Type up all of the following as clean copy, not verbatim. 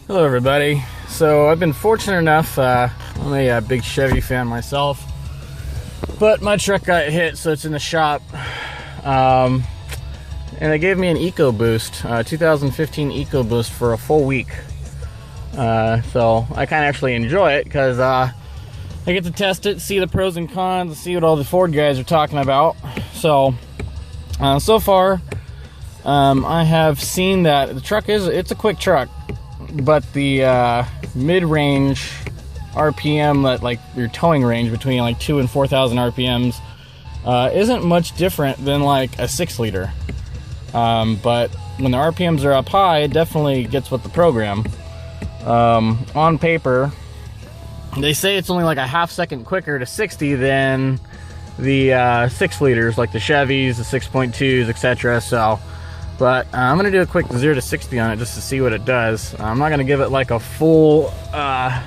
Hello everybody. So I've been fortunate enough, I'm a big Chevy fan myself, but my truck got hit, so it's in the shop. And they gave me an ecoboost, 2015 ecoboost for a full week. So I kind of actually enjoy it because I get to test it, see the pros and cons, see what all the Ford guys are talking about. So so far I have seen that the truck it's a quick truck, but the mid-range RPM, that like your towing range between like 2,000 and 4,000 RPMs, isn't much different than like a 6-liter. But when the RPMs are up high, it definitely gets with the program. On paper, they say it's only like a half-second quicker to 60 than the 6-liters, like the Chevys, the 6.2s, etc. So, but I'm gonna do a quick 0 to 60 on it just to see what it does. I'm not gonna give it like a full. I'm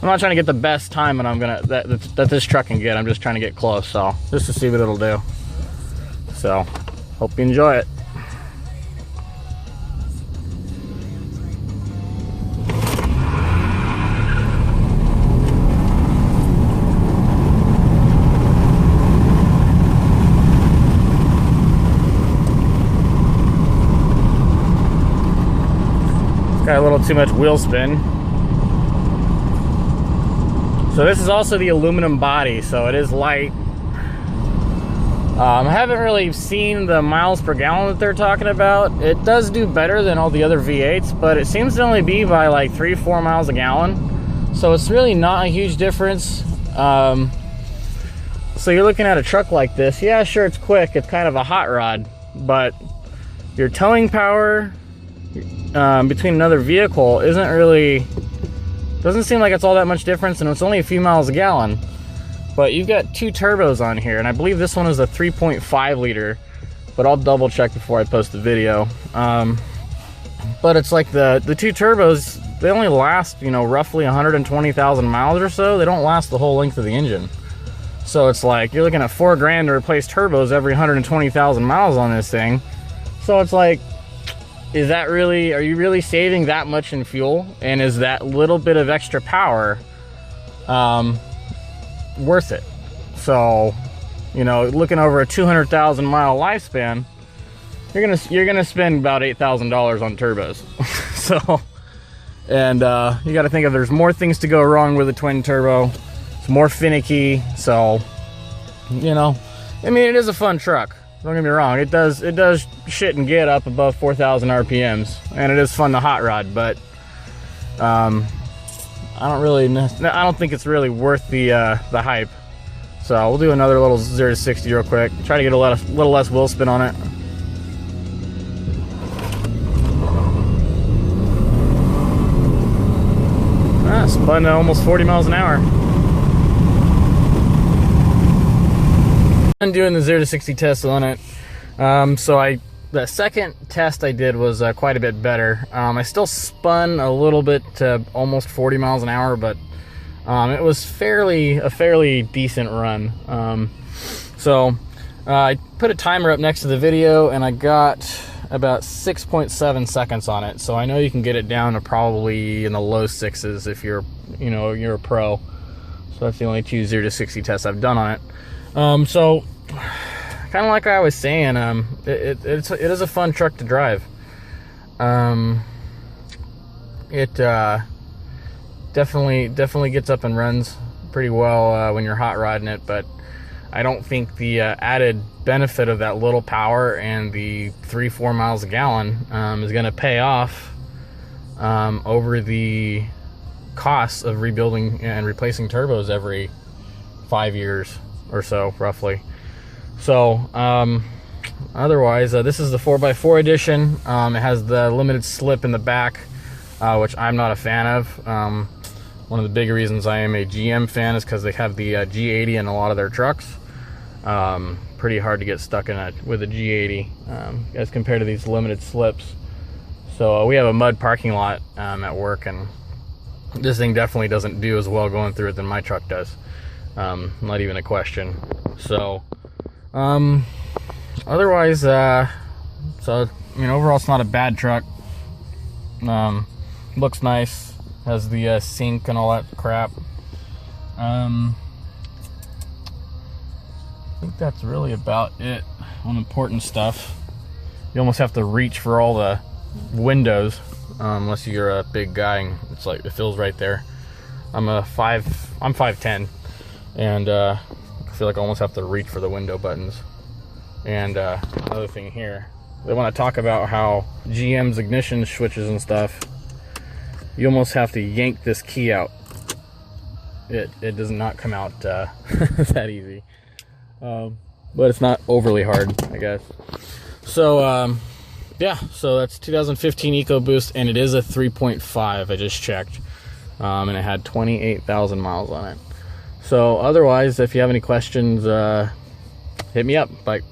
not trying to get the best time that this truck can get. I'm just trying to get close, so just to see what it'll do. So, hope you enjoy it. Got a little too much wheel spin. So this is also the aluminum body, so it is light. I haven't really seen the miles per gallon that they're talking about. It does do better than all the other V8s, but it seems to only be by like 3-4 miles a gallon. So it's really not a huge difference. So you're looking at a truck like this. Yeah, sure, it's quick. It's kind of a hot rod, but your towing power between another vehicle doesn't seem like it's all that much difference, and it's only a few miles a gallon. But you've got 2 turbos on here, and I believe this one is a 3.5 liter, but I'll double check before I post the video. But it's like the 2 turbos, they only last, roughly 120,000 miles or so. They don't last the whole length of the engine. So it's like you're looking at $4 grand to replace turbos every 120,000 miles on this thing. So it's like, are you really saving that much in fuel? And is that little bit of extra power worth it? So, looking over a 200,000 mile lifespan, you're gonna spend about $8,000 on turbos. So, and you got to think of there's more things to go wrong with a twin turbo. It's more finicky. So, it is a fun truck. Don't get me wrong, it does shit and get up above 4,000 RPMs, and it is fun to hot rod, but I don't think it's really worth the hype. So we'll do another little 0 to 60 real quick. Try to get a little less wheel spin on it. Spun to almost 40 miles an hour. I'm doing the 0 to 60 test on it. The second test I did was quite a bit better. I still spun a little bit to almost 40 miles an hour, but it was a fairly decent run. I put a timer up next to the video, and I got about 6.7 seconds on it. So I know you can get it down to probably in the low 6s if you're a pro. So that's the only 2 0 to 60 tests I've done on it. So kind of like I was saying, it is a fun truck to drive. It definitely gets up and runs pretty well when you're hot rodding it, but I don't think the added benefit of that little power and the 3-4 miles a gallon is going to pay off over the costs of rebuilding and replacing turbos every 5 years or so, roughly. So otherwise, this is the 4x4 edition. It has the limited slip in the back, which I'm not a fan of. One of the big reasons I am a GM fan is because they have the G80 in a lot of their trucks. Pretty hard to get stuck with a G80 as compared to these limited slips. So we have a mud parking lot at work, and this thing definitely doesn't do as well going through it than my truck does. Not even a question. So otherwise, overall it's not a bad truck. Looks nice. Has the sink and all that crap. I think that's really about it on important stuff. You almost have to reach for all the windows, unless you're a big guy and it's like it feels right there. I'm 5'10", and I feel like I almost have to reach for the window buttons. And another thing here, they want to talk about how GM's ignition switches and stuff, you almost have to yank this key out. It does not come out that easy, but it's not overly hard, I guess. So yeah, so that's 2015 EcoBoost, and it is a 3.5. I just checked, and it had 28,000 miles on it. So otherwise, if you have any questions, hit me up. Bye.